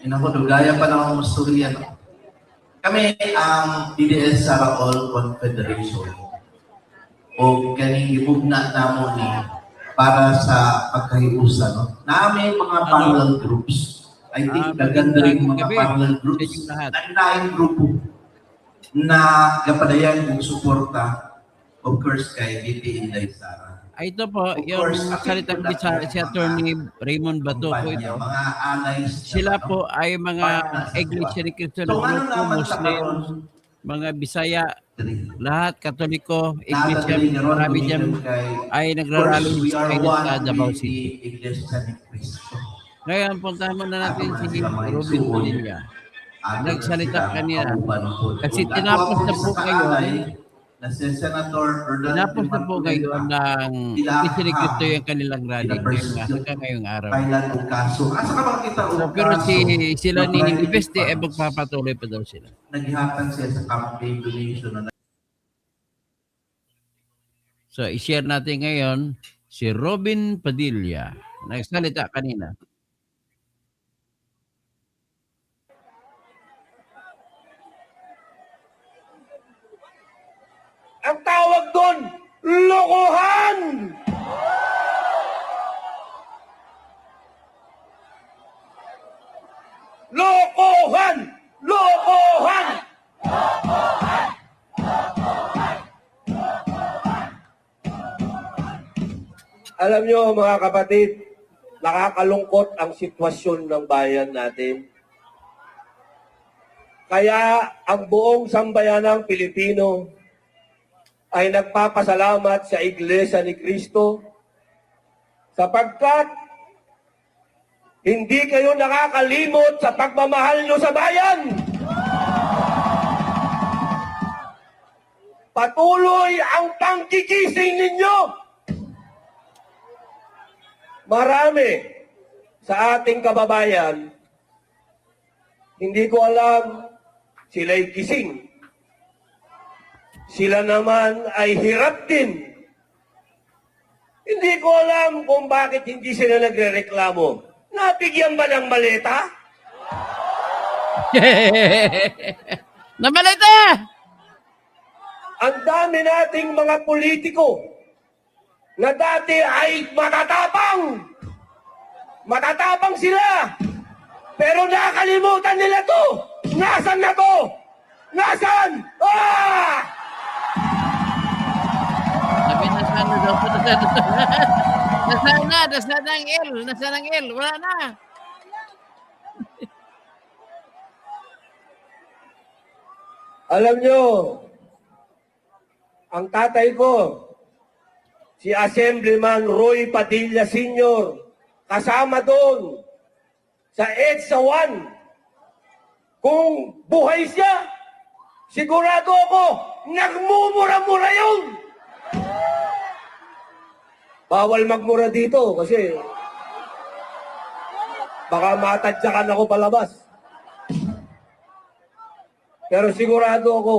Inakudugaya pa ng mga masturya. No? Kami ang DDS Sara All Confederation o kaning gibugna namo ni para sa pagkahiusan. No? Namin mga parallel groups. I think gaganda rin mga parallel groups. Nainahing grupo na kapadayan ng suporta of course kay DP Inday Sara. Ito po, yung salitang Bisaya si Attorney Raymond Bato po ito. Mga allies Sila po ay mga Iglesia ni Cristo na grupo, Muslim, mga Bisaya, lahat Katoliko, Iglesia, marami dyan ay nagrarally sa Davao City. Ngayon, puntahan muna natin si Robin Padilla. Nagsalita kanina. Kasi tinapos na po ngayon tinapos na po ngayon ng isinigito yung kanilang rally hanggang ngayong araw. So, pero sila ni Ibeste ay magpapatuloy pa daw sila. Naghihatag siya sa campaign donation na So, i-share natin ngayon si Robin Padilla. Nagsalita kanina. Ang tawag doon, lokohan! Lokohan! Lokohan! Lokohan! Alam nyo mga kapatid, nakakalungkot ang sitwasyon ng bayan natin. Kaya ang buong sambayanang Pilipino ay nagpapasalamat sa Iglesia ni Cristo sapagkat hindi kayo nakakalimot sa pagmamahal nyo sa bayan. Patuloy ang pangkikising ninyo. Marami sa ating kababayan, hindi ko alam, sila'y gising. Sila naman ay hirap din. Hindi ko alam kung bakit hindi sila nagre-reklamo. Nabigyan ba ng maleta? Namalita! Ang dami nating mga politiko na dati ay matatapang. Matatapang sila. Pero nakalimutan nila to. Nasaan na to? Nasaan? Ah! Sabi na sana daw po. Nasaan ang L. Nasaan ang L. Wala na. Alam nyo, ang tatay ko, si Assemblyman Roy Padilla Sr., kasama doon sa EDSA 1. Kung buhay siya, sigurado ako, nagmumura-mura yun. Bawal magmura dito kasi baka matadyakan ako palabas. Pero sigurado ako,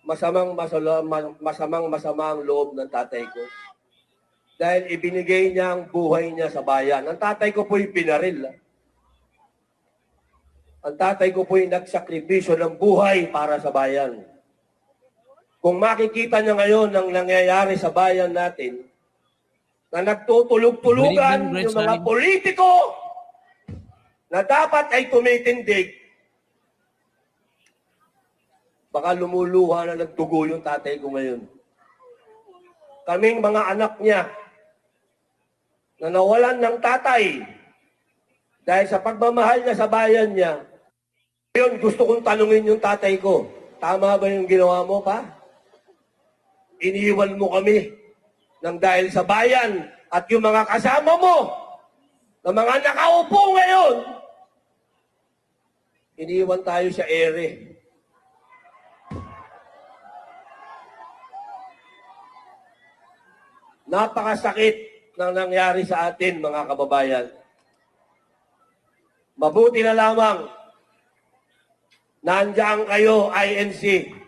masama ang loob ng tatay ko. Dahil ibinigay niya ang buhay niya sa bayan. Ang tatay ko po'y pinaril. Ang tatay ko po'y nagsakripisyo ng buhay para sa bayan. Kung makikita niya ngayon ang nangyayari sa bayan natin, na nagtutulog-tulugan yung mga politiko na dapat ay tumitindig, baka lumuluha na nagdugo yung tatay ko ngayon. Kaming mga anak niya na nawalan ng tatay dahil sa pagmamahal niya sa bayan niya. Ngayon, gusto kong tanungin yung tatay ko, tama ba yung ginawa mo, pa? Iniwan mo kami ng dahil sa bayan at yung mga kasama mo na mga nakaupo ngayon, iniwan tayo sa ere. Napakasakit ng nangyari sa atin, mga kababayan. Mabuti na lamang nandiyan kayo, INC.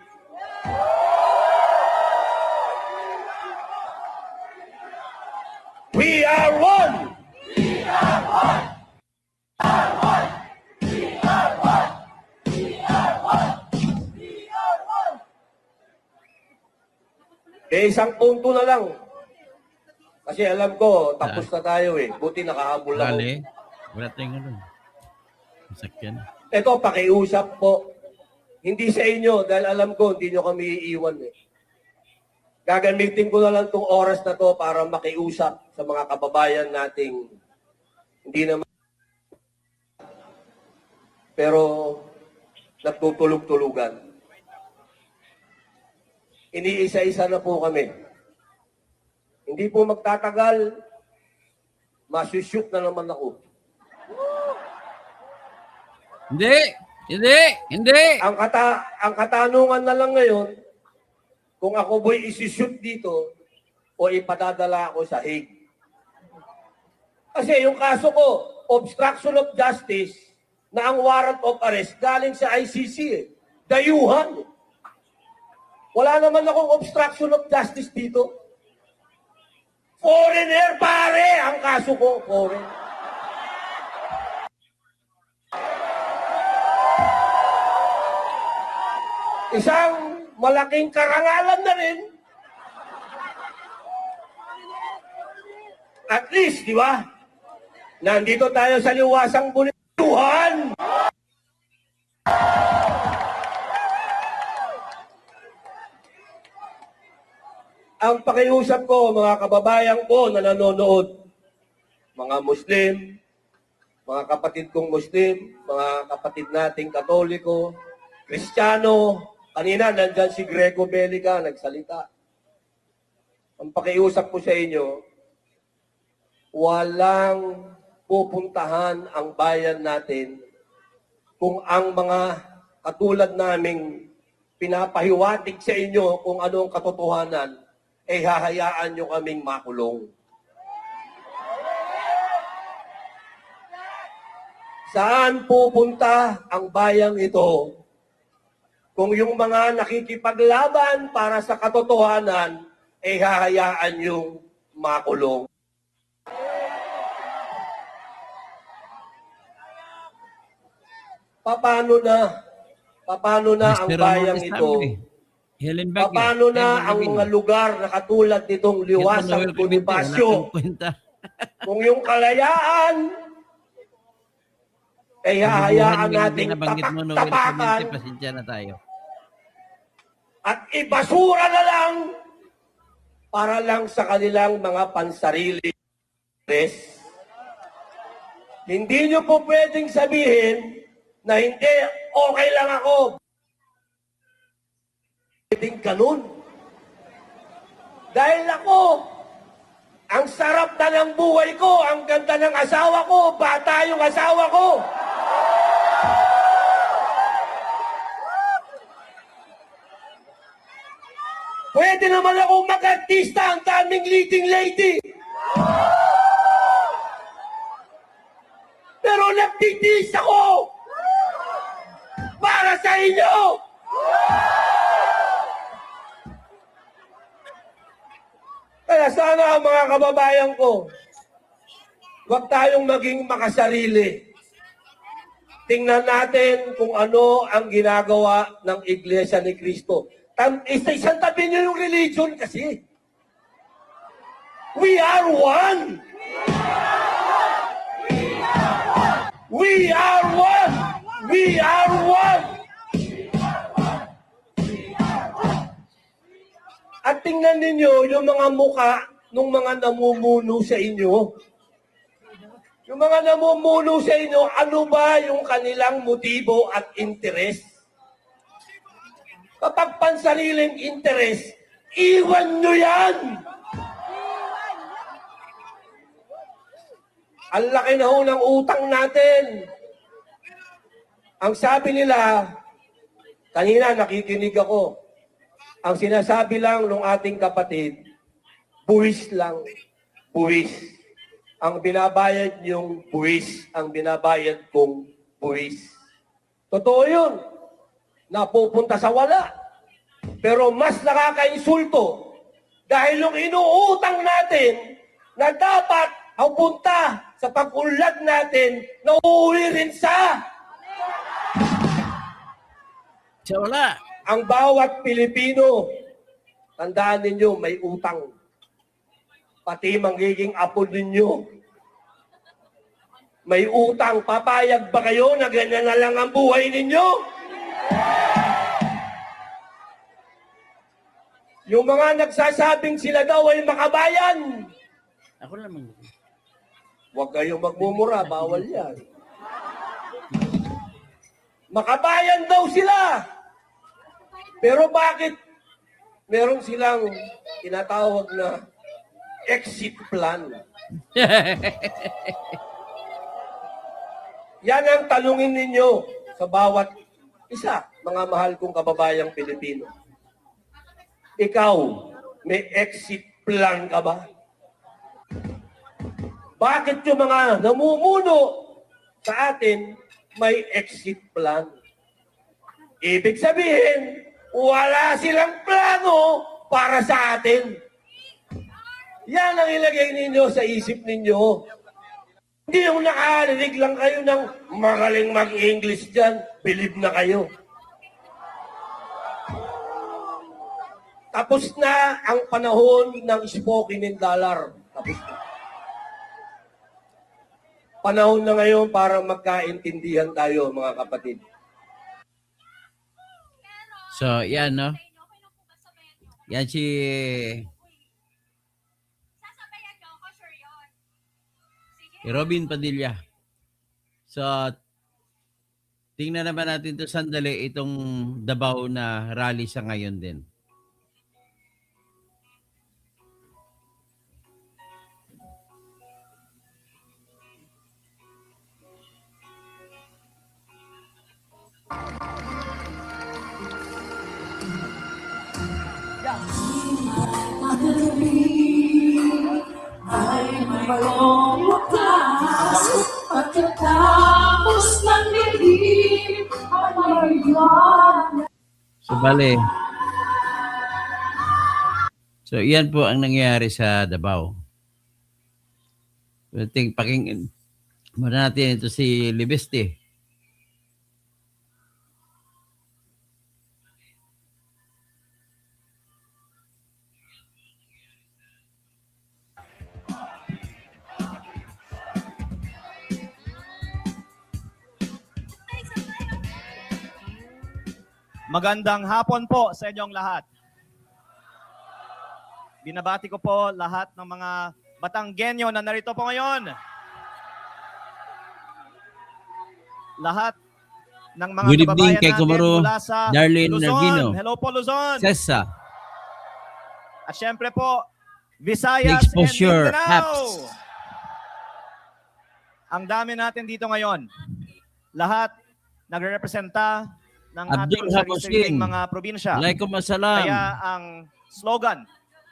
We are one! We are one! isang punto na lang. Kasi alam ko, tapos na tayo eh. Buti nakahabol ako. Dali. Wala tayong ano. Masakyan. Ito, pakiusap po. Hindi sa inyo, dahil alam ko, hindi nyo kami iiwan eh. Gagamitin ko na lang itong oras na to para makiusap sa mga kababayan nating hindi naman pero nagtutulog-tulugan. Iniisa-isa na po kami. Hindi po magtatagal, masushoot na naman ako. Hindi! Hindi! Hindi! Ang katanungan na lang ngayon, kung ako boy isushoot dito o ipadadala ako sa Hague. Kasi yung kaso ko, obstruction of justice, na ang warrant of arrest galing sa ICC eh. Dayuhan. Wala naman akong obstruction of justice dito. Foreigner pare ang kaso ko. Foreign. Isang malaking karangalan na rin. At least, di ba? Nandito tayo sa liwasang bunituhan. Ang pakiusap ko, mga kababayan ko na nanonood, mga Muslim, mga kapatid kong Muslim, mga kapatid nating Katoliko, Kristiyano, kanina nandyan si Greco Belica, nagsalita. Ang pakiusap ko sa inyo, walang pupuntahan ang bayan natin kung ang mga katulad naming pinapahiwatig sa inyo kung ano ang katotohanan, eh hahayaan nyo kaming makulong. Saan pupunta ang bayang ito kung yung mga nakikipaglaban para sa katotohanan, eh hahayaan yung makulong? Paano na ang bayang ito? Helen Baguio. Paano na ang mga lugar na katulad nitong Liwasang Bonifacio? Kung yung kalayaan ay hahayaan nating tapak-tapakan pasensya na tayo. at ibasura na lang para lang sa kanilang mga pansarili. Hindi nyo po pwedeng sabihin na hindi, okay lang ako. Pwedeng ganun. Dahil ako, ang sarap na ng buhay ko, ang ganda ng asawa ko, bata yung asawa ko. Pwede naman akong mag-artista, ang daming leading lady. Pero nagtitiis ako para sa inyo. Kaya sana mga kababayan ko, huwag tayong maging makasarili. Tingnan natin kung ano ang ginagawa ng Iglesia ni Cristo. Isang tabi niyo yung religion kasi. We are one. We are one. We are one. At tingnan ninyo yung mga muka ng mga namumuno sa inyo. Yung mga namumuno sa inyo, ano ba yung kanilang motibo at interes? Kapag pansariling interes, iwan nyo yan! Ang laki na ho ng utang natin. Ang sabi nila, kanina nakikinig ako, ang sinasabi lang ng ating kapatid, buwis lang, buwis. Ang binabayad yung buwis, ang binabayad kong buwis. Totoo yun. Napupunta sa wala. Pero mas nakakainsulto dahil yung inuutang natin na dapat punta sa pag-unlad natin, nauuli rin sa Sa wala. ang bawat Pilipino. Tandaan ninyo, may utang. Pati magiging apo ninyo. May utang. Papayag ba kayo na ganyan na lang ang buhay ninyo? Yung mga nagsasabing sila daw ay makabayan. Ako naman. Huwag kayong magmumura, bawal yan. Makabayan daw sila. Pero bakit meron silang tinatawag na exit plan? Yan ang tanungin ninyo sa bawat isa, mga mahal kong kababayang Pilipino. Ikaw, may exit plan ka ba? Bakit yung mga namumuno sa atin may exit plan? Ibig sabihin, wala silang plano para sa atin. Yan ang ilagay ninyo sa isip ninyo. Hindi yung nakarinig lang kayo ng magaling mag-English dyan, believe na kayo. Tapos na ang panahon ng spoken in dollar. Tapos na. Panahon na ngayon para magkaintindihan tayo, mga kapatid. So, yan, no? Yan si Robin Padilla. So, tingnan naman natin to sandali itong Davao na rally sa ngayon din. Ay mayroong wakas pagkatapos ng dilim ay mayroon. So, bale. So, iyan po ang nangyayari sa Davao. I think, muna natin ito si Libeste. Magandang hapon po sa inyong lahat. Binabati ko po lahat ng mga Batanggenyo na narito po ngayon. Lahat ng mga Good evening kababayan kay natin Kumaro mula sa Darlene Luzon. Narvino. Hello po Luzon. Sessa. At syempre po, Visayas Exposure and Mindanao. apps. Ang dami natin dito ngayon. Lahat nagre-representa ng Abdul ating sariling Haposing. mga probinsya. Waalaikumsalam. Kaya ang slogan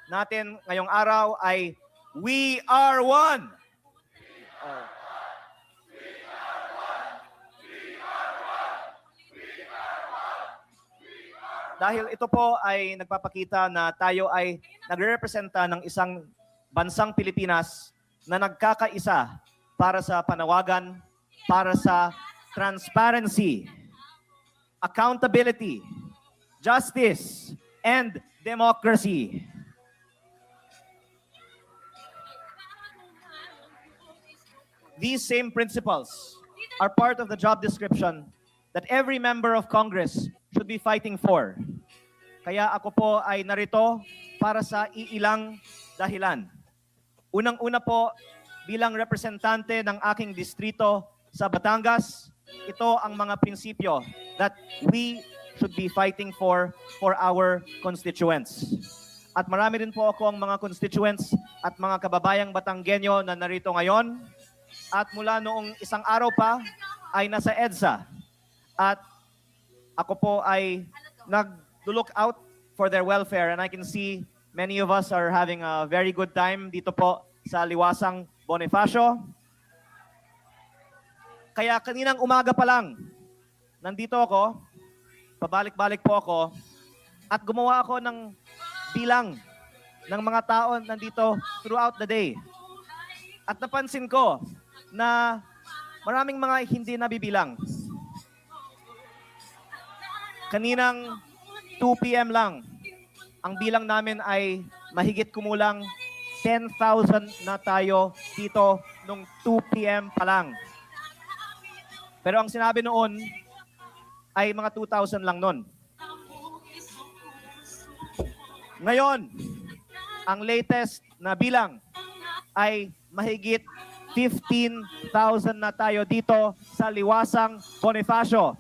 natin ngayong araw ay We Are One. Dahil ito po ay nagpapakita na tayo ay nagre-representa ng isang bansang Pilipinas na nagkakaisa para sa panawagan, para sa transparency, accountability, justice, and democracy. These same principles are part of the job description that every member of Congress should be fighting for. Kaya ako po ay narito para sa iilang dahilan. Unang-una po, bilang representante ng aking distrito sa Batangas, ito ang mga prinsipyo that we should be fighting for our constituents. At marami rin po ako ang mga constituents at mga kababayang Batanggenyo na narito ngayon. At mula noong isang araw pa ay nasa EDSA. At ako po ay nag-look out for their welfare, and I can see many of us are having a very good time dito po sa Liwasang Bonifacio. Kaya kaninang umaga pa lang, nandito ako, pabalik-balik po ako, at gumawa ako ng bilang ng mga tao nandito throughout the day. At napansin ko na maraming mga hindi nabibilang. Kaninang 2 p.m. lang, ang bilang namin ay mahigit kumulang 10,000 na tayo dito nung 2 p.m. pa lang. Pero ang sinabi noon ay mga 2,000 lang noon. Ngayon, ang latest na bilang ay mahigit 15,000 na tayo dito sa Liwasang Bonifacio.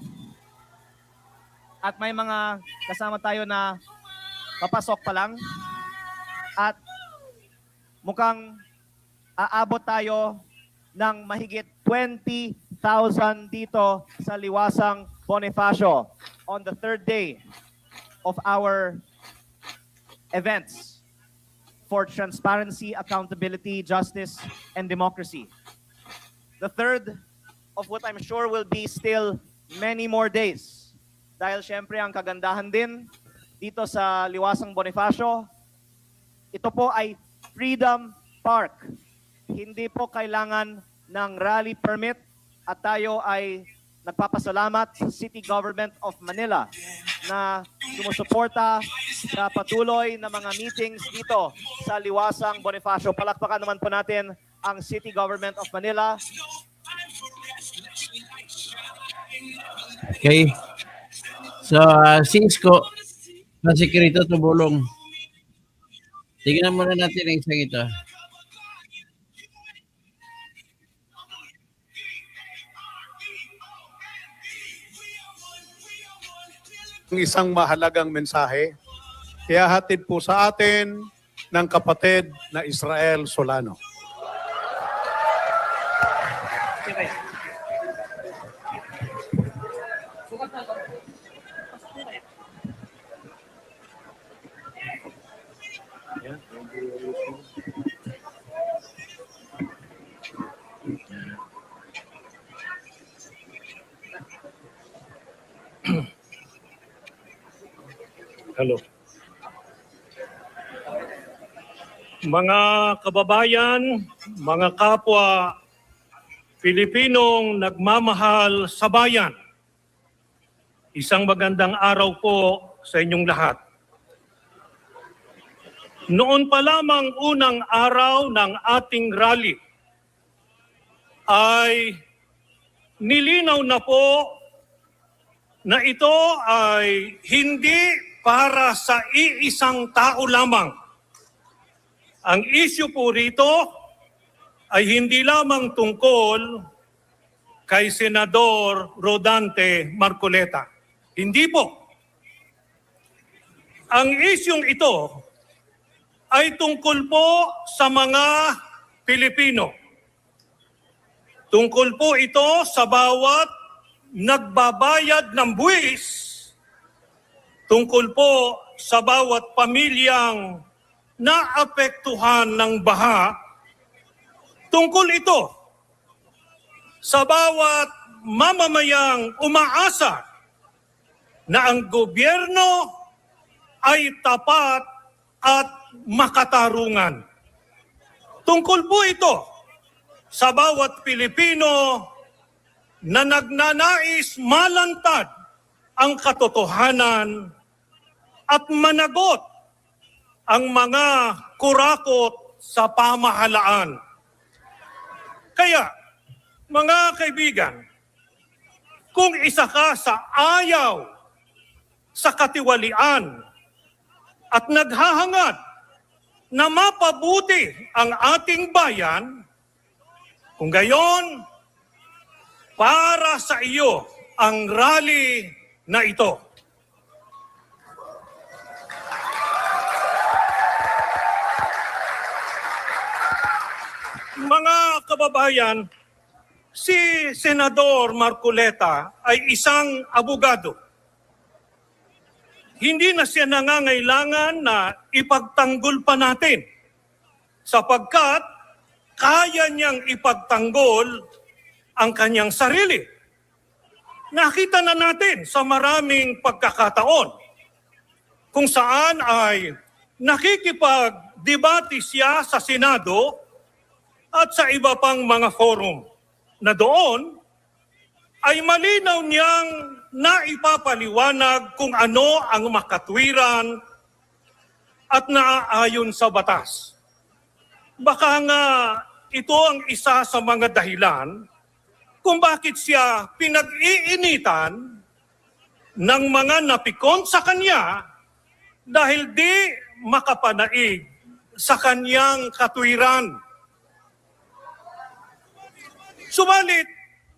At may mga kasama tayo na papasok pa lang. At mukhang aabot tayo ng mahigit 20,000 dito sa Liwasang Bonifacio on the third day of our events for transparency, accountability, justice, and democracy. The third of what I'm sure will be still many more days. Dahil syempre ang kagandahan din dito sa Liwasang Bonifacio, ito po ay Freedom Park. Hindi po kailangan ng rally permit at tayo ay nagpapasalamat sa City Government of Manila na sumusuporta sa patuloy na mga meetings dito sa Liwasang Bonifacio. Palakpakan naman po natin ang City Government of Manila. Okay. So, si Isko, na sekreto tumulong. Tingnan muna natin ang isang ito. Isang mahalagang mensahe, kaya hatid po sa atin ng kapatid na Israel Solano. Hello. Mga kababayan, mga kapwa Pilipinong nagmamahal sa bayan, isang magandang araw po sa inyong lahat. Noon pa lamang unang araw ng ating rally ay nilinaw na po na ito ay hindi para sa iisang tao lamang. Ang issue po rito ay hindi lamang tungkol kay Senador Rodante Marcoleta. Hindi po. Ang isyung ito ay tungkol po sa mga Pilipino. Tungkol po ito sa bawat nagbabayad ng buwis. Tungkol po sa bawat pamilyang naapektuhan ng baha. Tungkol ito sa bawat mamamayang umaasa na ang gobyerno ay tapat at makatarungan. Tungkol po ito sa bawat Pilipino na nagnanais malantad ang katotohanan at managot ang mga kurakot sa pamahalaan. Kaya, mga kaibigan, kung isa ka sa ayaw sa katiwalian at naghahangad na mapabuti ang ating bayan, kung gayon, para sa iyo ang rally na ito. Mga kababayan, si Senador Marcoleta ay isang abogado. Hindi na siya nangangailangan na ipagtanggol pa natin sapagkat kaya niyang ipagtanggol ang kanyang sarili. Nakita na natin sa maraming pagkakataon kung saan ay nakikipagdebate siya sa Senado at sa iba pang mga forum na doon ay malinaw niyang naipapaliwanag kung ano ang makatwiran at naaayon sa batas. Baka nga ito ang isa sa mga dahilan kung bakit siya pinag-iinitan ng mga napikon sa kanya dahil di makapanaig sa kanyang katwiran. Subalit,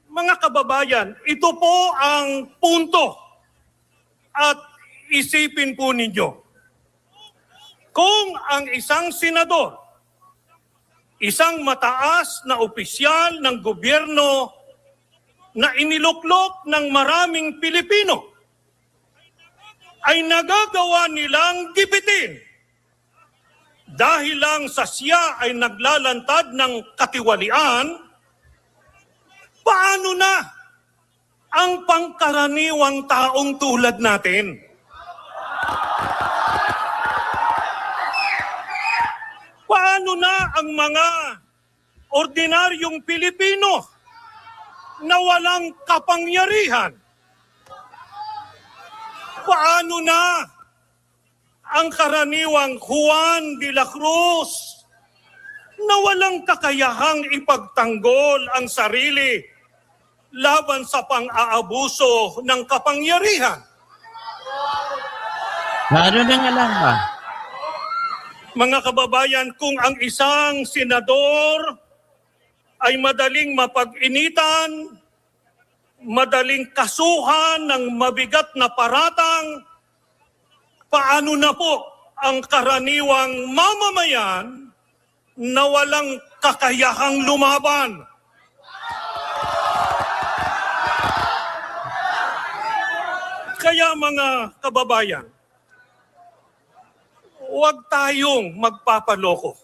mga kababayan, ito po ang punto at isipin po ninyo. Kung ang isang senador, isang mataas na opisyal ng gobyerno na iniluklok ng maraming Pilipino, ay nagagawa nilang gipitin dahil lang sa siya ay naglalantad ng katiwalian, paano na ang pangkaraniwang taong tulad natin? Paano na ang mga ordinaryong Pilipino na walang kapangyarihan? Paano na ang karaniwang Juan de la Cruz na walang kakayahang ipagtanggol ang sarili laban sa pang-aabuso ng kapangyarihan? Ano na nga lang ba? Mga kababayan, kung ang isang senador ay madaling mapag-initan, madaling kasuhan ng mabigat na paratang, paano na po ang karaniwang mamamayan na walang kakayahang lumaban? Kaya mga kababayan, huwag tayong magpapaloko.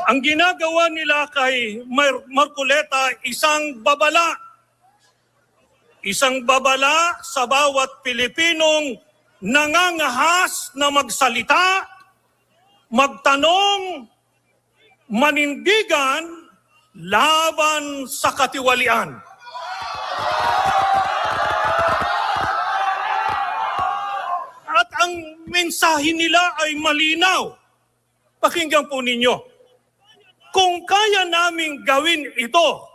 Ang ginagawa nila kay Marcoleta, isang babala. Isang babala sa bawat Pilipinong nangangahas na magsalita, magtanong, manindigan laban sa katiwalian. At ang mensahe nila ay malinaw. Pakinggan po ninyo. Kung kaya naming gawin ito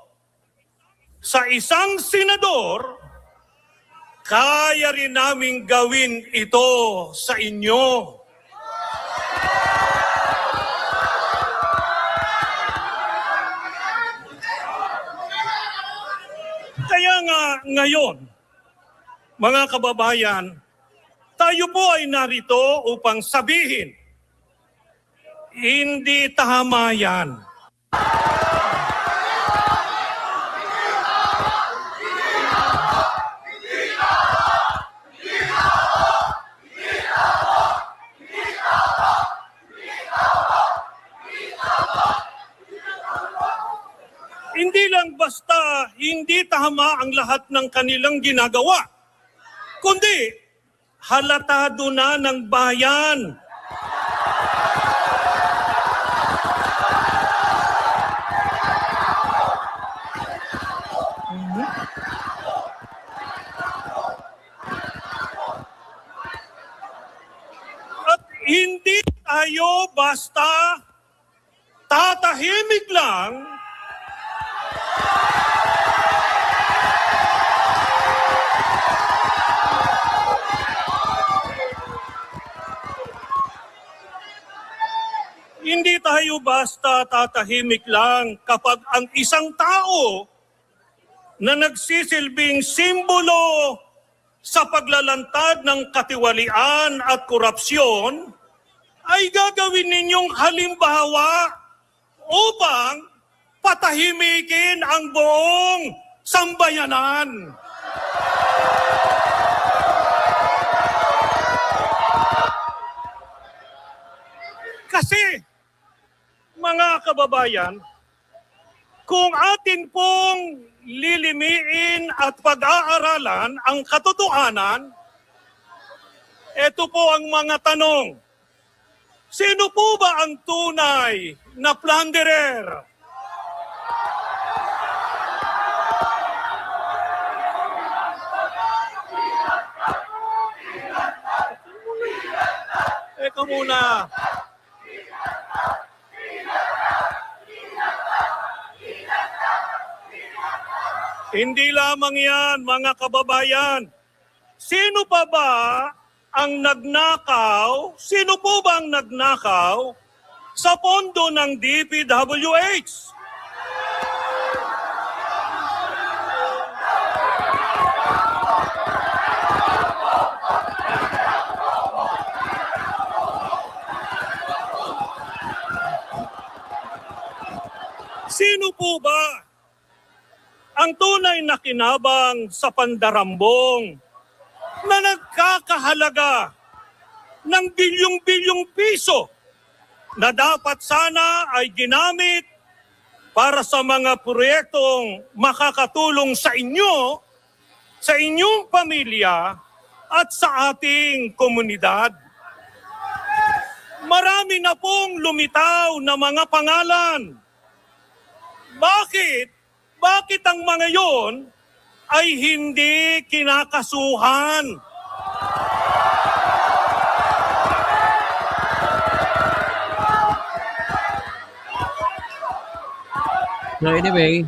sa isang senador, kaya rin naming gawin ito sa inyo. Kaya nga ngayon, mga kababayan, tayo po ay narito upang sabihin, hindi tama yan. Hindi lang basta hindi tama ang lahat ng kanilang ginagawa, kundi halatado na ng bayan. At hindi tayo basta tatahimik lang Hindi tayo basta tatahimik lang kapag ang isang tao na nagsisilbing simbolo sa paglalantad ng katiwalian at korupsyon ay gagawin ninyong halimbawa upang patahimikin ang buong sambayanan. Kasi, mga kababayan, kung atin pong lilimiin at pag-aaralan ang katotohanan, ito po ang mga tanong. Sino po ba ang tunay na plunderer? ka muna. Hindi lamang yan, mga kababayan. Sino pa ba ang nagnakaw? Sino po ba ang nagnakaw sa pondo ng DPWH? Sino po ba ang tunay na kinabang sa pandarambong na nagkakahalaga ng bilyong-bilyong piso na dapat sana ay ginamit para sa mga proyektong makakatulong sa inyo, sa inyong pamilya at sa ating komunidad? Marami na pong lumitaw na mga pangalan. Bakit? Bakit ang mga yon ay hindi kinakasuhan? So anyway,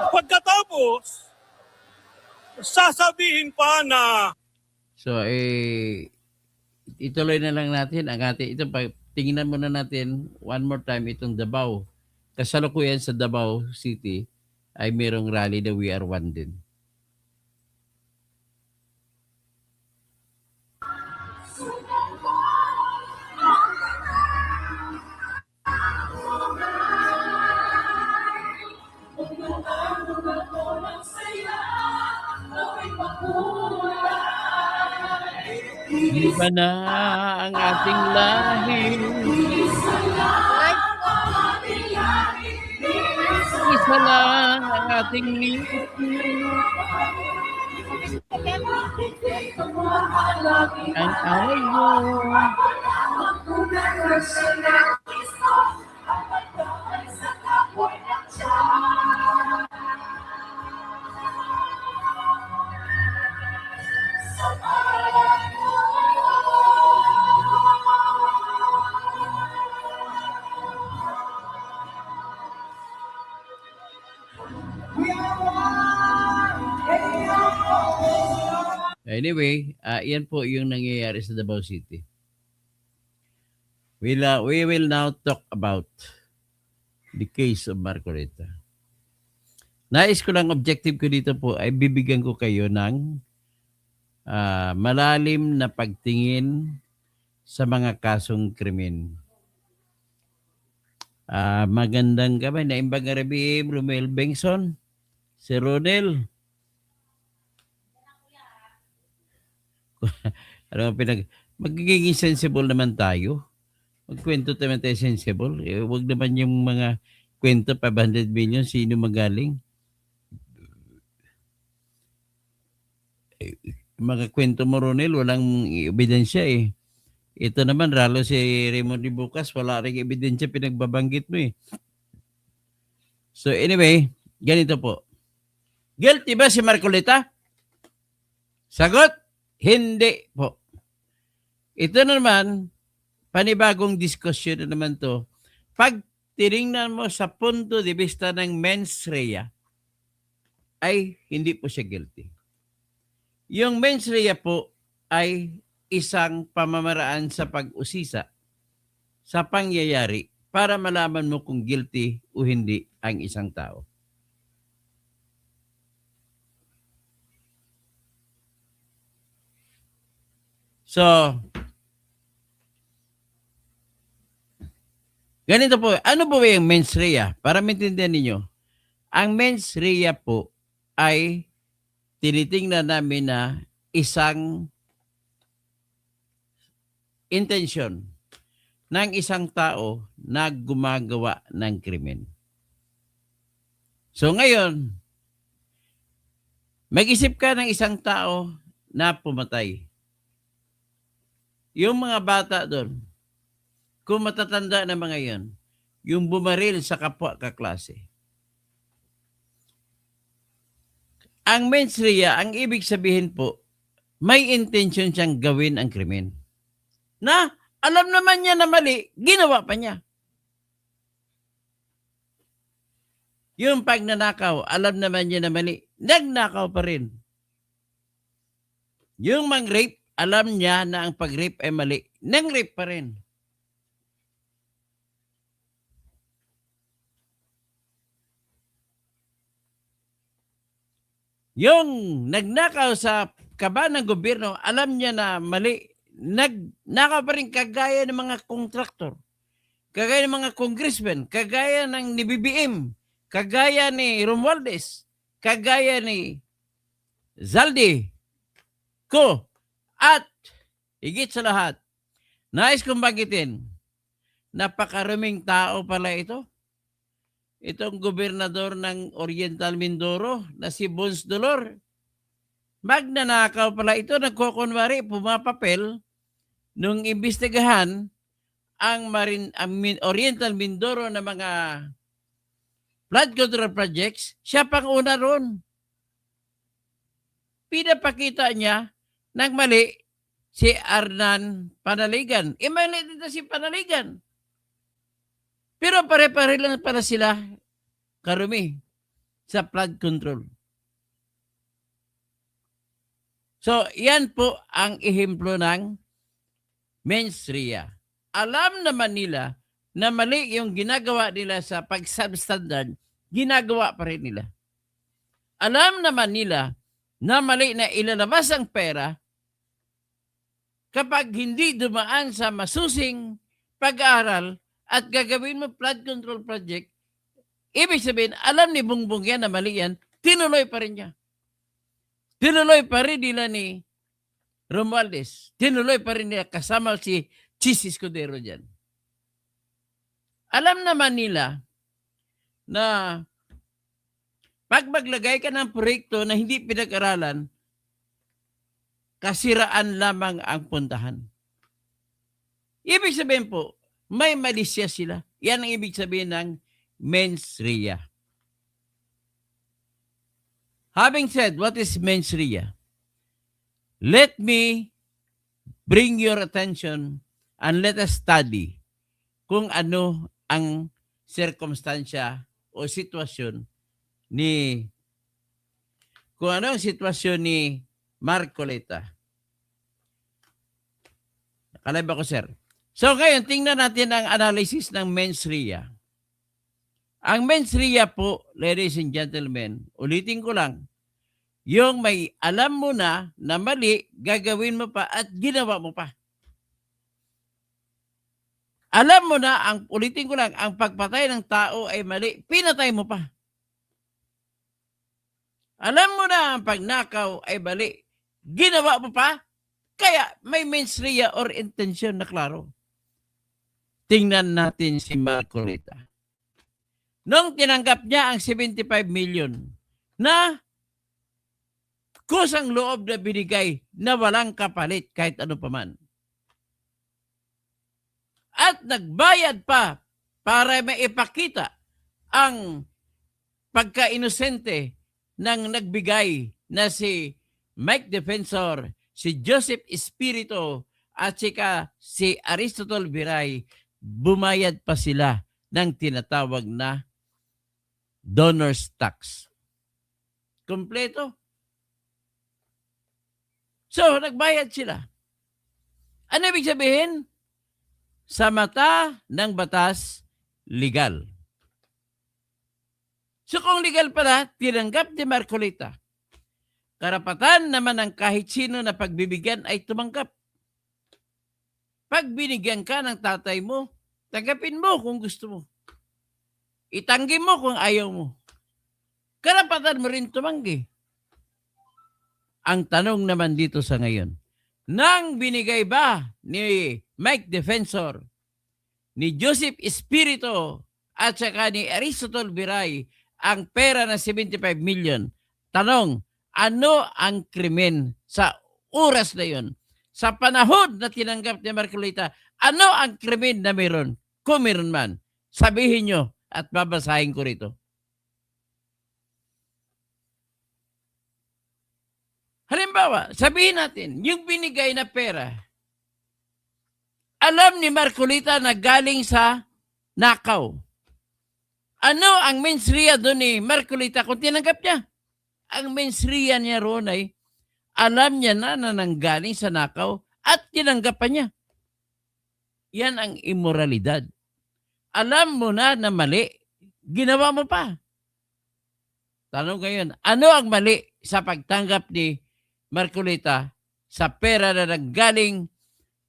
Pagkatapos, sasabihin pa na so ituloy na lang natin ang ating ito tingnan muna natin one more time itong Davao. Kasalukuyan sa Davao City ay mayroong rally na We Are One din. Iba na ang ating lahi. Isa lang ang ating ngiti. Ang ayaw. Anyway, yan po yung nangyayari sa Davao City. We will now talk about the case of Marcoleta. Nais ko lang, objective ko dito po ay bibigyan ko kayo ng malalim na pagtingin sa mga kasong krimen. Magandang gabi, naimbang gabi, Romel Bengson, si Ronel. Magiging sensible naman tayo. Magkwento naman tayo sensible. Huwag naman yung mga kwento 500 million, sino magaling. Mga kwento mo, Ronel, walang ebidensya eh. Ito naman, ralo si Raymond de Bucas, wala rin ebidensya, pinagbabanggit mo eh. So anyway, ganito po. Guilty ba si Marcoleta? Sagot? Hindi po. Ito naman, panibagong diskusyon na naman to. Pag tinignan mo sa punto de vista ng mens rea, ay hindi po siya guilty. Yung mens rea po ay isang pamamaraan sa pag-usisa sa pangyayari para malaman mo kung guilty o hindi ang isang tao. So, ganito po. Ano po ba yung mens rea? Para maintindihan ninyo, ang mens rea po ay tinitingnan namin na isang intensyon ng isang tao na gumagawa ng krimen. So ngayon, mag-isip ka ng isang tao na pumatay. Yung mga bata doon, kung matatanda na mga yon, yung bumaril sa kapwa kaklase. Ang mens rea, ang ibig sabihin po, may intention siyang gawin ang krimen. Na Alam naman niya na mali, ginawa pa niya. Yung pagnanakaw, alam naman niya na mali, nagnakaw pa rin. Yung mang-rape, alam niya na ang pag-rape ay mali, nang-rape pa rin. Yung nagnakaw sa kaba ng gobyerno, alam niya na mali, nagnakaw pa rin kagaya ng mga kontraktor, kagaya ng mga congressmen, kagaya ng ni BBM, kagaya ni Romualdez, kagaya ni Zaldi, ko, at higit sa lahat, nais kong banggitin, napakaraming tao pala ito. Itong gobernador ng Oriental Mindoro na si Bons Dolor. Magnanakaw pala ito, nagkokunwari, pumapapel nung imbestigahan ang Oriental Mindoro na mga flood control projects, siya pang una ron. Pinapakita niya ng mali si Arnan Panaligan. Mali dito si Panaligan. Pero pare-pare lang para sila karumi sa flood control. So, yan po ang ehemplo ng mens rea. Alam naman nila na mali yung ginagawa nila sa pag-substandard, ginagawa pa rin nila. Alam naman nila na mali na ilalabas ang pera kapag hindi dumaan sa masusing pag-aaral at gagawin mo flood control project, ibig sabihin, alam ni Bongbong yan na mali yan, tinuloy pa rin niya. Tinuloy pa rin nila ni Romualdez. Tinuloy pa rin nila kasama si Chis Escudero dyan. Alam naman nila na pag maglagay ka ng proyekto na hindi pinag-aralan, kasiraan lamang ang puntahan. Ibig sabihin po, may malisya sila. Yan ang ibig sabihin ng mens rea. Having said, what is mens rea? Let me bring your attention and let us study kung ano ang sirkumstansya o sitwasyon ni Marcoleta. Nakalay ba ko, sir? So ngayon, tingnan natin ang analysis ng mens rea. Ang mens rea po, ladies and gentlemen, ulitin ko lang, yung may alam mo na mali, gagawin mo pa at ginawa mo pa. Alam mo na, ulitin ko lang, ang pagpatay ng tao ay mali, pinatay mo pa. Alam mo na ang pagnakaw ay mali, ginawa mo pa, kaya may mens rea or intention na klaro. Tingnan natin si Marcoleta. Nung tinanggap niya ang 75 million na kusang loob na binigay na walang kapalit kahit ano paman. At nagbayad pa para maipakita ang pagka-inosente ng nagbigay na si Mike Defensor, si Joseph Espiritu at si Aristotle Viray, bumayad pa sila ng tinatawag na donor's tax. Kompleto. So, nagbayad sila. Ano ibig sabihin? Sa mata ng batas, legal. So, kung legal pala, tinanggap ni Marcoleta. Karapatan naman ng kahit sino na pagbibigyan ay tumanggap. Pag binigyan ka ng tatay mo, tanggapin mo kung gusto mo. Itanggi mo kung ayaw mo. Karapatan mo rin tumanggi. Ang tanong naman dito sa ngayon, nang binigay ba ni Mike Defensor, ni Joseph Espiritu at saka ni Aristotle Viray ang pera na 75 million, tanong, ano ang krimen sa oras na yon? Sa panahon na tinanggap ni Marcoleta, ano ang krimen na meron? Kung meron man, sabihin nyo at babasahin ko rito. Halimbawa, sabihin natin, yung binigay na pera Alam ni Marcolita na galing sa nakaw. Ano ang mens rea doon ni Marcolita kung tinanggap niya? Ang mens rea niya roon ay alam niya na nanggaling sa nakaw at tinanggap pa niya. Yan ang immoralidad. Alam mo na mali, ginawa mo pa. Tanong ngayon, ano ang mali sa pagtanggap ni Marcolita sa pera na nanggaling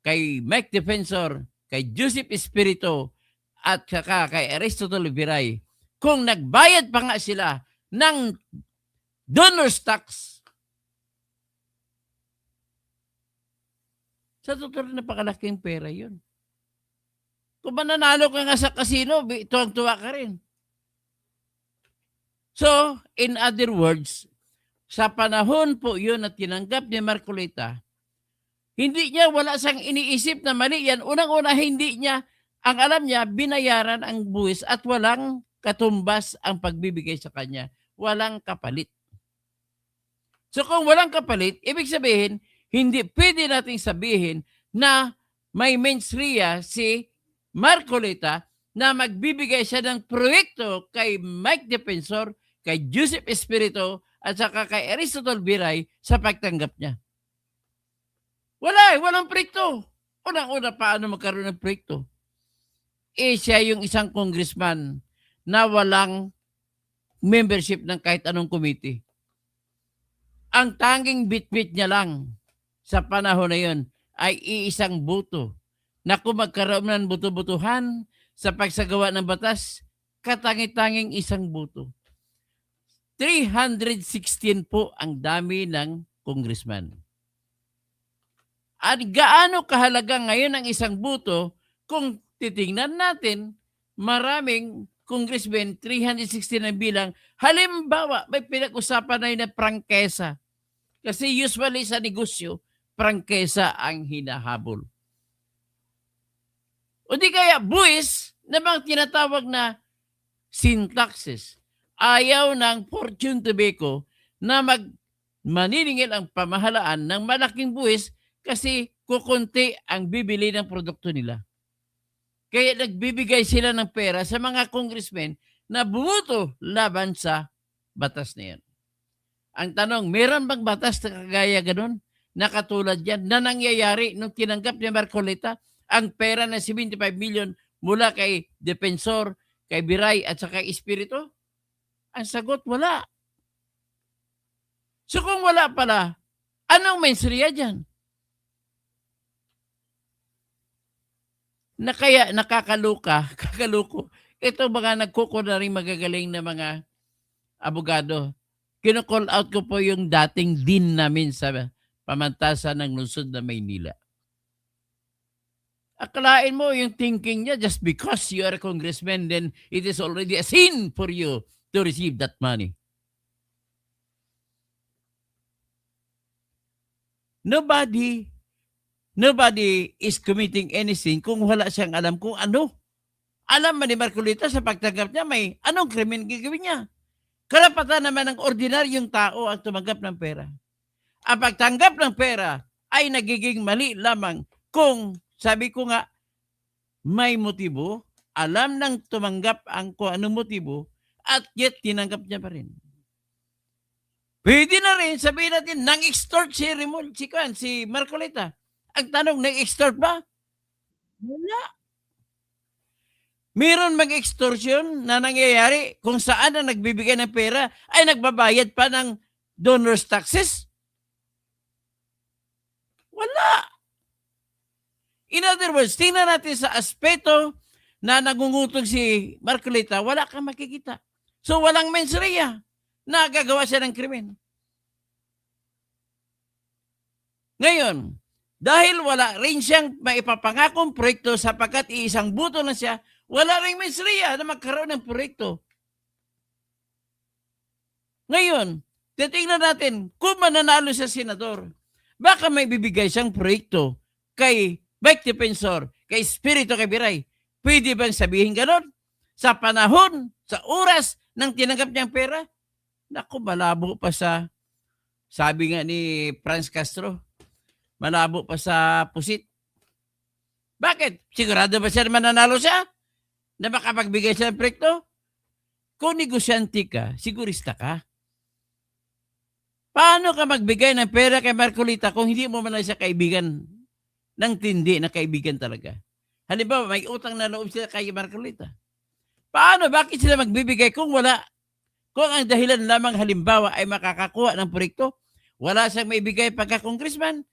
kay Mike Defensor, kay Joseph Espiritu, at saka kay Aristotle Viray, kung nagbayad pa nga sila ng donor's tax? Sa totoo rin, napakalaking pera yun. Kung mananalo ka nga sa casino, tuwang-tuwa ka rin. So, in other words, sa panahon po yun na tinanggap ni Marcolita, hindi niya, wala siyang iniisip na mali yan. Unang-una, hindi niya, ang alam niya, binayaran ang buwis at walang katumbas ang pagbibigay sa kanya. Walang kapalit. So kung walang kapalit, ibig sabihin, hindi pwede nating sabihin na may mens rea si Marcolita na magbibigay siya ng proyekto kay Mike Defensor, kay Joseph Espiritu, at saka kay Aristotle Viray sa pagtanggap niya. Walang proyekto. Unang-una, paano magkaroon ng proyekto? Siya yung isang congressman na walang membership ng kahit anong committee. Ang tanging bit-bit niya lang sa panahon na yun ay iisang boto na kung magkaroon ng buto-butuhan sa pagsagawa ng batas, katangi-tanging isang boto. 316 po ang dami ng congressman. At gaano kahalaga ngayon ang isang boto kung titingnan natin, maraming congressmen, 316 ang bilang. Halimbawa, may pinag-usapan na na prangkesa. Kasi usually sa negosyo, prangkesa ang hinahabol. O di kaya buwis na mga tinatawag na syntaxes. Ayaw ng fortune tobacco na maniningil ang pamahalaan ng malaking buwis kasi kukunti ang bibili ng produkto nila. Kaya nagbibigay sila ng pera sa mga congressmen na bumuto laban sa batas na yan. Ang tanong, meron bang batas na kagaya ganun? Na katulad yan, na nangyayari nung tinanggap ni Marcolita ang pera na 75 million mula kay Defensor, kay Viray at saka kay Espiritu? Ang sagot, wala. So kung wala pala, anong mens rea dyan? Na kaya kakaluko. Ito mga nagkuko na rin magagaling na mga abogado. Kino-call out ko po yung dating dean namin sa pamantasan ng lungsod na Maynila. Akalain mo yung thinking niya, just because you are a congressman, then it is already a sin for you to receive that money. Nobody is committing anything kung wala siyang alam kung ano. Alam man ni Marcolita sa pagtanggap niya, may anong krimen gagawin niya. Karapatan naman ng ordinaryong tao ang tumanggap ng pera. Ang pagtanggap ng pera ay nagiging mali lamang kung, sabi ko nga, may motibo, alam ng tumanggap ang kung anong motibo, at yet tinanggap niya pa rin. Pwede na rin, sabihin natin, nang-extort si Marcolita. Ang tanong, nang-extort ba? Wala. Meron mag-extortion na nangyayari kung saan ang nagbibigay ng pera ay nagbabayad pa ng donor's taxes? Wala. In other words, tingnan natin sa aspeto na nangungutong si Marcolita, wala kang makikita. So walang mens rea na gagawa siya ng krimen. Ngayon, dahil wala rin siyang maipapangakong proyekto sapagkat iisang buto na siya, wala rin mens rea na magkaroon ng proyekto. Ngayon, titingnan natin kung mananalo sa senador, baka may bibigay siyang proyekto kay Mike Defensor, kay Espiritu, kay Viray. Pwede bang sabihin ganon? Sa panahon, sa oras ng tinanggap niyang pera? Naku, malabo pa sa, sabi nga ni Franz Castro, malabo pa sa pusit. Bakit? Sigurado ba siya mananalo siya? Na makapagbigay siya ng proyekto? Kung negosyante ka, sigurista ka. Paano ka magbigay ng pera kay Marcolita kung hindi mo man siya kaibigan ng tindi na kaibigan talaga? Halimbawa, may utang na loob sila kay Marcolita. Paano? Bakit sila magbibigay kung wala? Kung ang dahilan lamang halimbawa ay makakakuha ng proyekto, wala siyang maibigay pagka-congressman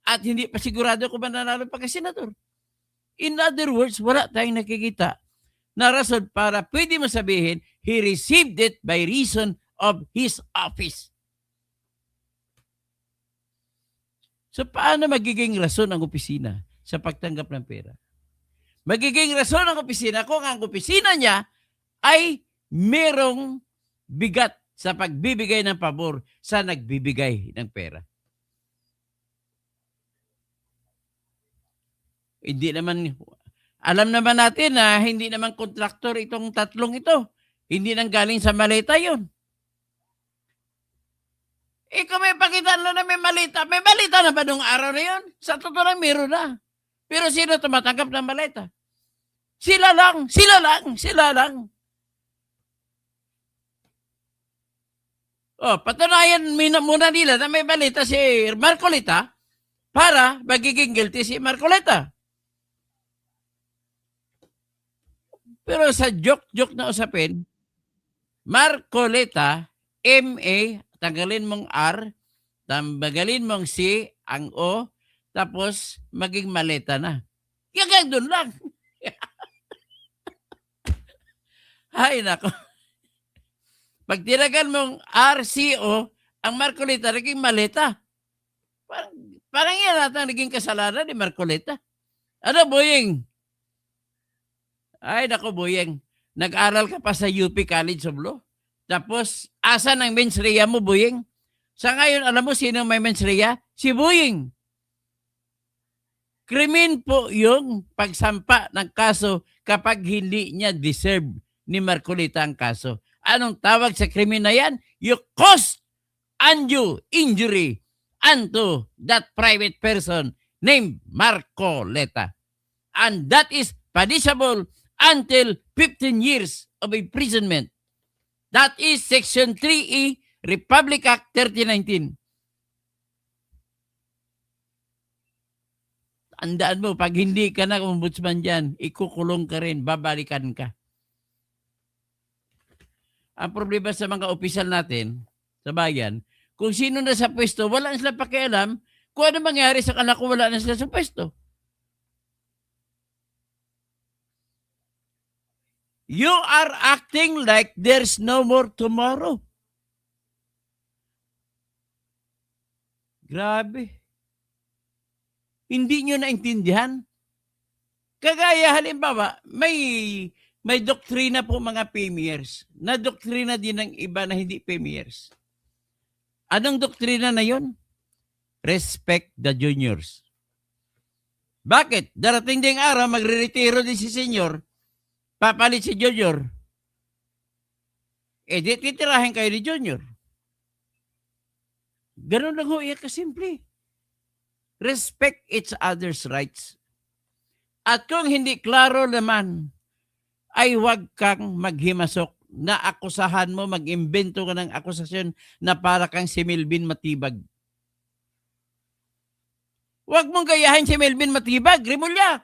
at hindi pa sigurado kung mananalo pagka-senador. In other words, wala tayong nakikita na rason para pwede mo sabihin, he received it by reason of his office. So paano magiging rason ang opisina sa pagtanggap ng pera? Magiging rason ang opisina kung ang opisina niya ay merong bigat sa pagbibigay ng pabor sa nagbibigay ng pera. Hindi naman, alam naman natin na hindi naman kontraktor itong tatlong ito. Hindi nang galing sa maleta yun. Kung may pakita na may maleta na ba nung araw na yun? Sa totoo lang, meron na. Pero sino tumatanggap ng maleta? Sila lang. Patunayan muna nila na may maleta si Marcolita para magiging guilty si Marcolita. Pero sa joke na usapin, Marcolita, M-A, tanggalin mong R, tambagalin mong C, ang O, tapos maging maleta na. Hanggang doon lang. Ay, nako. Pag tinagal mong R-C-O, ang Marcolita naging maleta. Parang yan natin naging kasalanan ni Marcolita. Ano, Boyeng? Ay, nako, Boyeng. Nag-aral ka pa sa UP College of Law. Tapos, asan ang mens rea mo, Boyeng? Sa ngayon, alam mo sino may mens rea? Si Boyeng. Krimen po yung pagsampa ng kaso kapag hindi niya deserve ni Marcolita ang kaso. Anong tawag sa krimen na yan? You caused undue injury unto that private person named Marcolita. And that is punishable until 15 years of imprisonment. That is Section 3E, Republic Act 3019. Andaan mo, pag hindi ka na ombudsman dyan, ikukulong ka rin, babalikan ka. Ang problema sa mga opisyal natin, sa bayan, kung sino na sa pwesto, wala na sila pakialam kung ano mangyari sa kanila kung wala na sila sa pwesto. You are acting like there's no more tomorrow. Grabe. Hindi nyo naintindihan. Kagaya halimbawa, may doktrina po mga premiers. Na doktrina din ng iba na hindi premiers. Anong doktrina na yon? Respect the juniors. Bakit? Darating ding araw, magre-retiro din si senior, papalit si junior. Di titirahin kayo ni junior. Ganun lang ho, kasimple. Respect each other's rights. At kung hindi klaro naman, ay huwag kang maghimasok na akusahan mo, mag-imbento ka ng akusasyon na para kang si Melvin Matibag. Huwag mong gayahin si Melvin Matibag, Rimulya.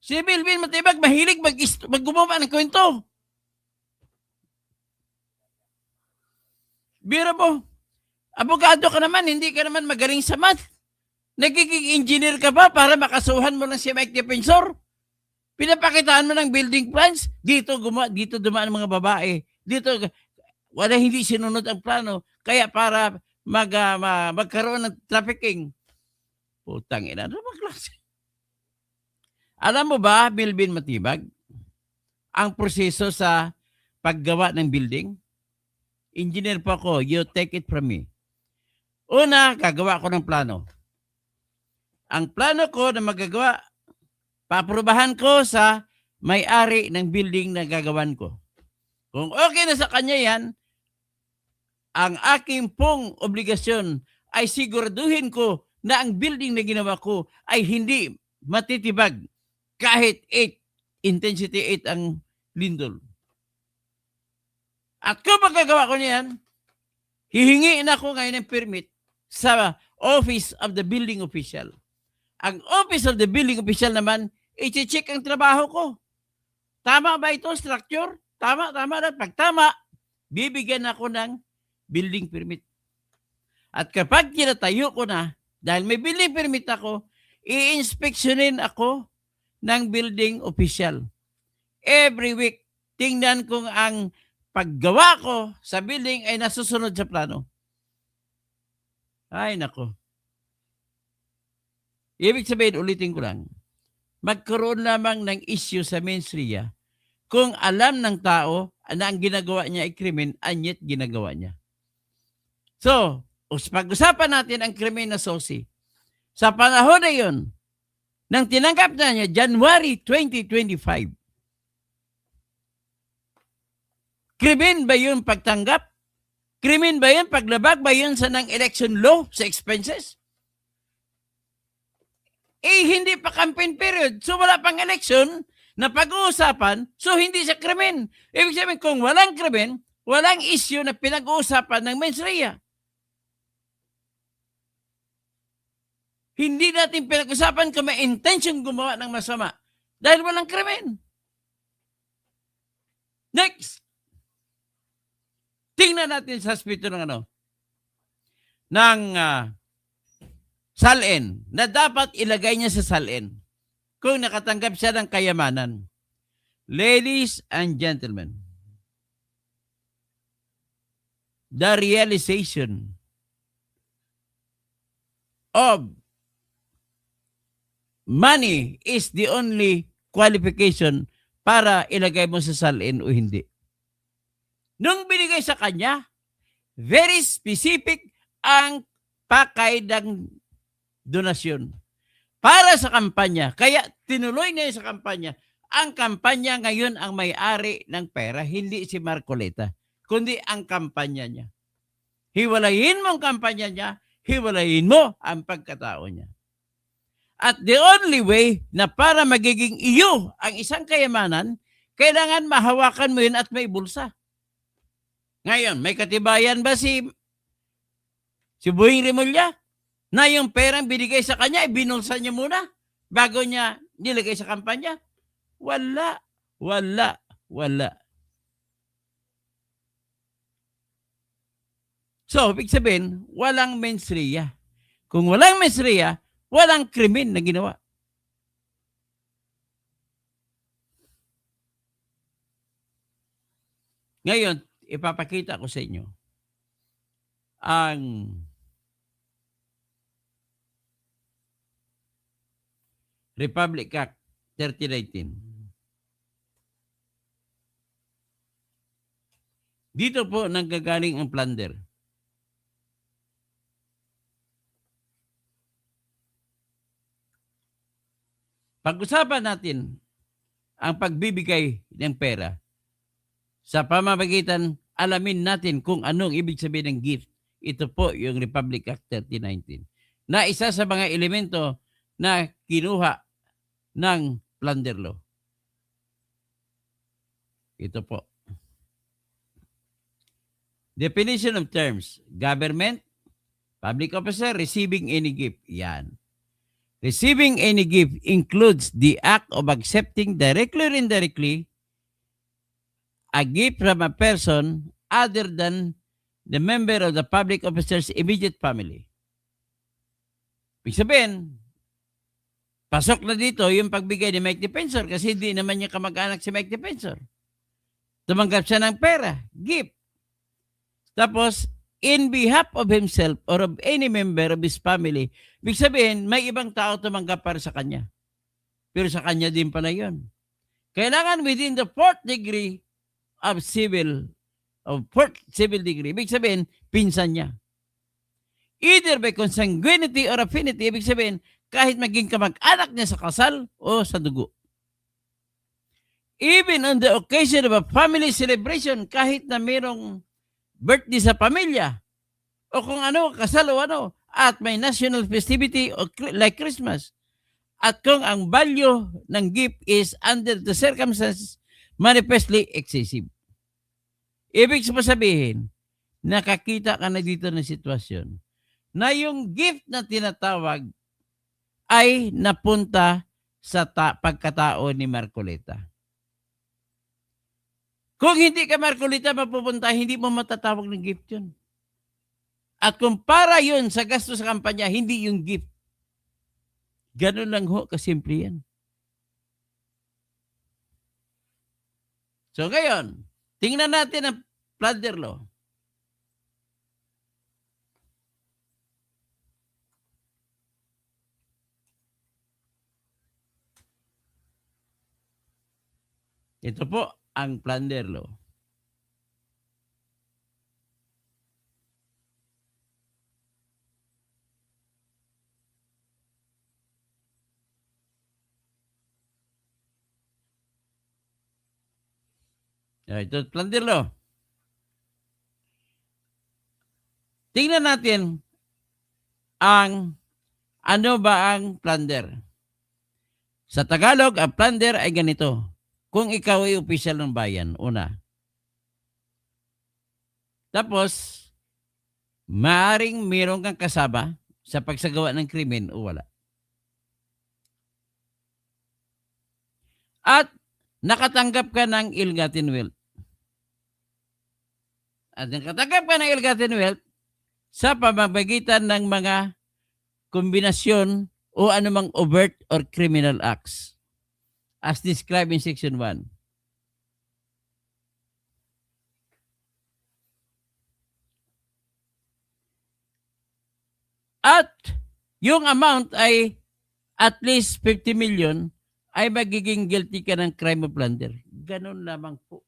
Si Melvin Matibag mahilig maggumawa ng kwento. Biro mo, abogado ka naman, hindi ka naman magaling sa math. Nagiging engineer ka ba para makasuhan mo lang si Mike Defensor? Pinapakitaan mo ng building plans, dito dumaan ang mga babae. Dito, wala hindi sinunod ang plano. Kaya para magkaroon ng trafficking. Putang ina, ano ba klase? Alam mo ba, Melvin Matibag, ang proseso sa paggawa ng building? Engineer pa ako, you take it from me. Una, gagawa ko ng plano. Ang plano ko na magagawa, paaprubahan ko sa may-ari ng building na gagawan ko. Kung okay na sa kanya yan, ang aking pong obligasyon ay siguraduhin ko na ang building na ginawa ko ay hindi matitibag kahit 8, intensity 8 ang lindol. At kung magagawa ko niyan, hihingiin ako ngayon ng permit sa Office of the Building Official. Ang Office of the Building Official naman, i-check ang trabaho ko. Tama ba ito, structure? Tama. Pag tama, bibigyan ako ng building permit. At kapag kinatayo ko na, dahil may building permit ako, i-inspeksyonin ako ng building official. Every week, tingnan kung ang paggawa ko sa building ay nasusunod sa plano. Ay, nako. Ibig sabihin, ulitin ko lang, magkaroon lamang ng issue sa mensria kung alam ng tao na ang ginagawa niya ay krimen, anyat ginagawa niya. So, pag-usapan natin ang krimen na Sosi. Sa panahon na yun, nang tinanggap na niya, January 2025, krimen ba yun pagtanggap? Krimen ba yun? Paglabag ba yun sa ng election law sa expenses? Hindi pa campaign period. So wala pang election na pag-uusapan, so hindi siya krimen. Ibig sabihin, kung walang krimen, walang issue na pinag-uusapan ng mensria. Hindi natin pinag-usapan kung may intention gumawa ng masama dahil walang krimen. Next. Tingnan natin sa aspeto ng salin na dapat ilagay niya sa salin kung nakatanggap siya ng kayamanan. Ladies and gentlemen, the realization of money is the only qualification para ilagay mo sa salin o hindi. Nung binigay sa kanya, very specific ang pakay ng donasyon para sa kampanya. Kaya tinuloy niya sa kampanya. Ang kampanya ngayon ang may-ari ng pera, hindi si Marcoleta, kundi ang kampanya niya. Hiwalayin mo ang kampanya niya, hiwalayin mo ang pagkatao niya. At the only way na para magiging iyo ang isang kayamanan, kailangan mahawakan mo yun at may bulsa. Ngayon, may katibayan ba si Boying Remulla na yung perang binigay sa kanya, binulsa niya muna bago niya nilagay sa kampanya? Wala. So, ibig sabihin, walang mensria. Kung walang mensria, walang krimen na ginawa. Ngayon, ipapakita ko sa inyo ang Republic Act 3019. Dito po nanggagaling ang plunder. Pag-usapan natin ang pagbibigay ng pera sa pamamagitan, alamin natin kung anong ibig sabihin ng gift. Ito po yung Republic Act 3019 na isa sa mga elemento na kinuha ng plunder law. Ito po. Definition of terms. Government, public officer, receiving any gift. Yan. Receiving any gift includes the act of accepting directly or indirectly a gift from a person other than the member of the public officer's immediate family. Ibig sabihin, pasok na dito yung pagbigay ni Mike Defensor kasi hindi naman niya kamag-anak si Mike Defensor. Tumanggap siya ng pera, gift. Tapos, in behalf of himself or of any member of his family, ibig sabihin, may ibang tao tumanggap para sa kanya. Pero sa kanya din pala yun. Kailangan within the fourth degree of civil degree. Ibig sabihin, pinsan niya. Either by consanguinity or affinity, ibig sabihin, kahit maging kamag-anak niya sa kasal o sa dugo. Even on the occasion of a family celebration, kahit na mayroong birthday sa pamilya, o kung ano, kasal o ano, at may national festivity o like Christmas, at kung ang value ng gift is under the circumstances manifestly excessive. Ibig sabihin, nakakita ka na dito ng sitwasyon na yung gift na tinatawag ay napunta sa pagkatao ni Marcoleta. Kung hindi ka Marcoleta mapupunta, hindi mo matatawag ng gift yun. At kung para yun sa gasto sa kampanya, hindi yung gift. Ganun lang ho, kasimple yan. So ngayon, tingnan natin ang plunder law. Ito po ang plunder law. Ito plunder law. Tingnan natin ang ano ba ang plunder. Sa Tagalog, ang plunder ay ganito. Kung ikaw ay opisyal ng bayan, una. Tapos, maaring mayroon kang kasama sa pagsagawa ng krimen o wala. At nakatanggap ka ng ill-gotten wealth. At nakatanggap ka ng ill-gotten wealth sa pamamagitan ng mga kombinasyon o anumang overt or criminal acts as described in Section 1. At yung amount ay at least 50 million ay magiging guilty ka ng crime of plunder. Ganun lamang po.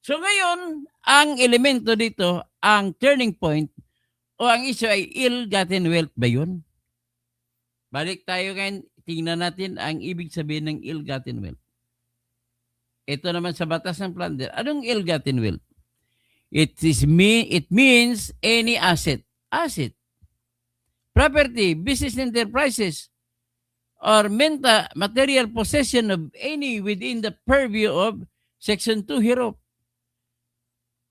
So ngayon, ang elemento dito, ang turning point o ang issue ay ill-gotten wealth ba yun? Balik tayo ngayon, tingnan natin ang ibig sabihin ng ill-gotten wealth. Ito naman sa batas ng plunder. Anong ill-gotten wealth? It means any asset. Asset. Property, business enterprises, or material possession of any within the purview of Section 2 hereof,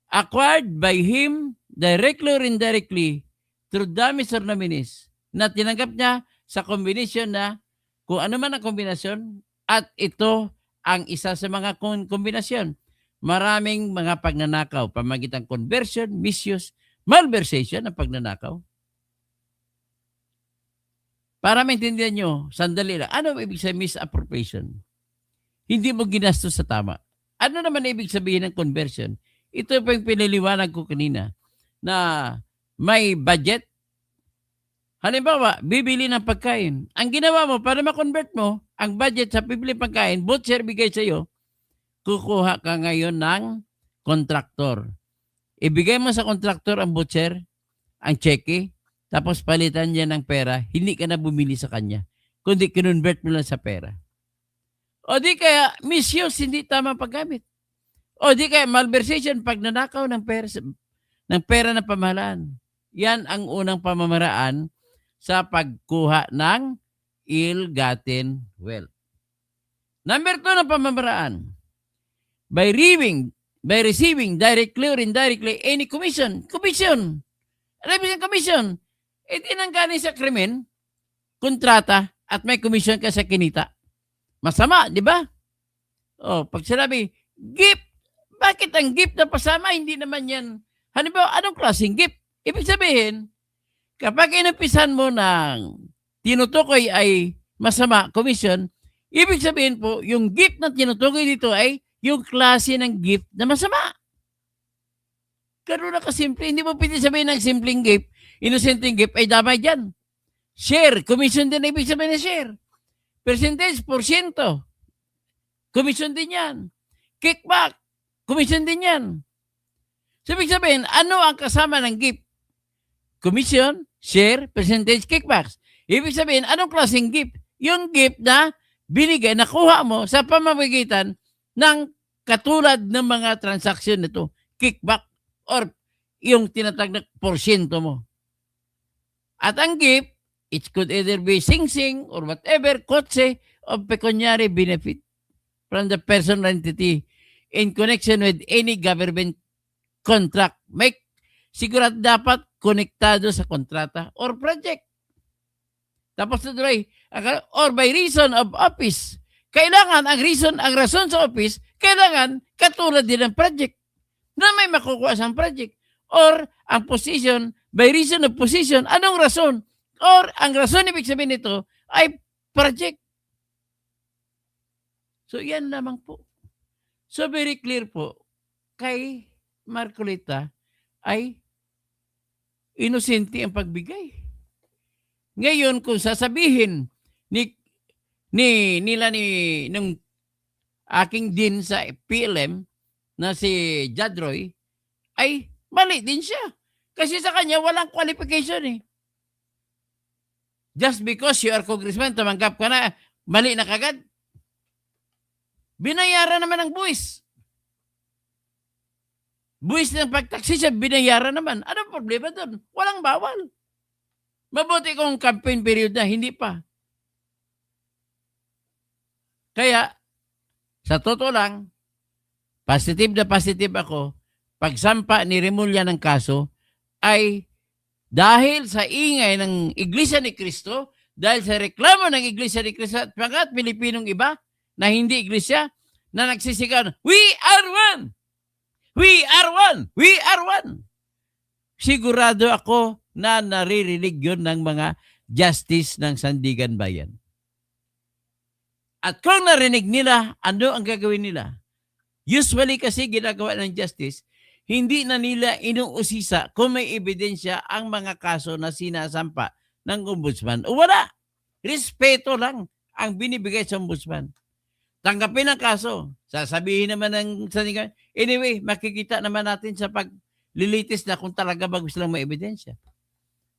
acquired by him directly or indirectly through dummies or nominees, na tinanggap niya sa kombinasyon na kung ano man ang kombinasyon at ito ang isa sa mga kombinasyon. Maraming mga pagnanakaw, pamagitan conversion, misuse, malversation ang pagnanakaw. Para maintindihan nyo, sandali lang, ano ibig sabihin misappropriation? Hindi mo ginastos sa tama. Ano naman ibig sabihin ng conversion? Ito pa yung piniliwanag ko kanina na may budget. Halimbawa, bibili ng pagkain. Ang ginawa mo, para ma-convert mo, ang budget sa bibili pagkain, butcher bigay sa iyo, kukuha ka ngayon ng kontraktor. Ibigay mo sa kontraktor ang butcher, ang cheque, tapos palitan niya ng pera, hindi ka na bumili sa kanya, kundi kinonvert mo lang sa pera. O di kaya, misuse, hindi tama paggamit. O di kaya, malversation, pagnanakaw ng pera ng pamahalaan. Yan ang unang pamamaraan sa pagkuha ng ill-gotten wealth. Number 2 na pamamaraan, by receiving directly or indirectly any commission. Commission. Ano ibig sabihin commission? E tinanggaling sa krimen, kontrata, at may commission ka sa kinita. Masama, di ba? O, pag sinabi, gift, bakit ang gift na pasama? Hindi naman yan. Halimbawa, anong klaseng gift? Ibig sabihin, kapag inupisan mo ng tinutukoy ay masama, commission, ibig sabihin po, yung gift na tinutukoy dito ay yung klase ng gift na masama. Ganun na kasimple. Hindi mo pwede sabihin ng simpleng gift, innocenteng gift ay damay dyan. Share, commission din ibig sabihin na share. Percentage, porsyento. Commission din yan. Kickback, commission din yan. So, ibig sabihin, ano ang kasama ng gift? Commission, share, percentage, kickbacks. Ibig sabihin, anong klaseng gift? Yung gift na binigay, nakuha mo sa pamamagitan ng katulad ng mga transaksyon nito, kickback or yung tinatag na porsyento mo. At ang gift It could either be sing-sing or whatever, kotse of pecuniary benefit from the personal entity in connection with any government contract. Sigurado dapat konektado sa kontrata or project. Tapos na tuloy, or by reason of office. Kailangan ang rason sa office, kailangan katulad din ng project na may makukuha sa project. Or ang position, by reason of position, anong rason? Or ang rason ibig sabihin nito ay project. So yan lamang po. So very clear po, kay Marcolita ay inosente ang pagbigay. Ngayon kung sasabihin nung aking din sa PLM na si Jadroy ay mali din siya. Kasi sa kanya walang qualification eh. Just because you are congressman, tumanggap ka na, mali na kagad. Binayaran naman ang buwis. Buwis ng pagtaksi siya, binayaran naman. Anong problema doon? Walang bawal. Mabuti kung campaign period na, hindi pa. Kaya, sa totoo lang, positive na positive ako, pagsampa ni Remulla ng kaso, ay dahil sa ingay ng Iglesia ni Cristo, dahil sa reklamo ng Iglesia ni Cristo at mga Pilipinong iba na hindi Iglesia, na nagsisigaw, we are one! We are one! We are one! Sigurado ako na naririnig yun ng mga justice ng Sandigan Bayan. At kung narinig nila, ano ang gagawin nila? Usually kasi ginagawa ng justice, hindi na nila inuusisa kung may ebidensya ang mga kaso na sinasampa ng ombudsman. O wala. Respeto lang ang binibigay sa ombudsman. Tanggapin ang kaso. Sasabihin naman ng Sandigan. Anyway, makikita naman natin sa paglilitis na kung talaga bagus lang may ebidensya.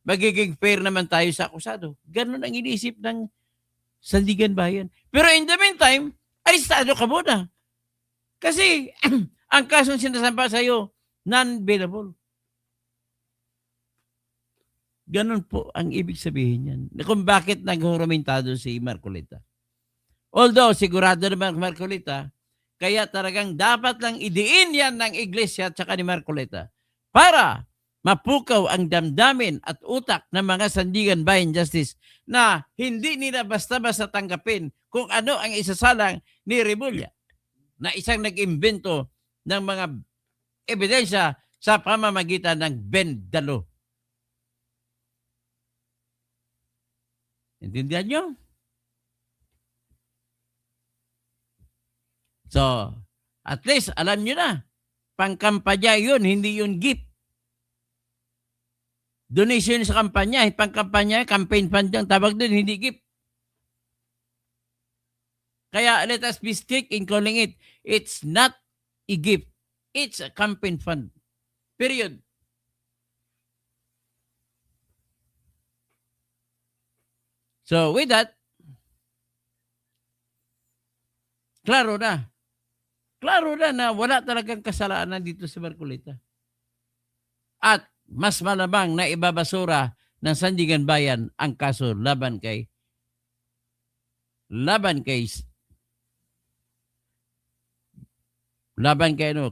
Magiging fair naman tayo sa akusado. Ganun ang iniisip ng Sandigan Bayan. Pero in the meantime, arestado ka muna. Kasi ang kasong sinasampa sa iyo, non-bailable. Ganun po ang ibig sabihin yan. Kung bakit naghurumentado si Marcolita. Although, sigurado naman Marcolita, kaya talagang dapat lang idiin yan ng Iglesia at saka ni Marcolita para mapukaw ang damdamin at utak ng mga Sandigan Bayan Justice na hindi nila basta-basta tanggapin kung ano ang isasalang ni Remulla na isang nag-imbento ng mga ebidensya sa pamamagitan ng bendalo. Intindihan nyo? So, at least alam nyo na, pangkampanya yun, hindi yun gift. Donation sa kampanya, pangkampanya, campaign fund yung tawag doon, hindi gift. Kaya let us be strict in calling it, it's not a gift. It's a campaign fund. Period. So with that, klaro na. Klaro na wala talagang kasalanan dito sa Marcolita. At mas malamang na ibabasura ng Sandigan Bayan ang kaso laban kay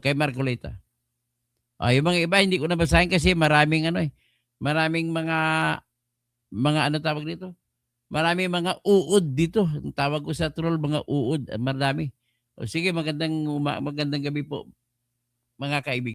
kay Marcolita. Yung mga iba hindi ko nabasahin kasi maraming maraming mga ano tawag dito? Maraming mga uod dito. Ang tawag ko sa troll, mga uod, marami. O sige, magandang gabi po mga kaibigan.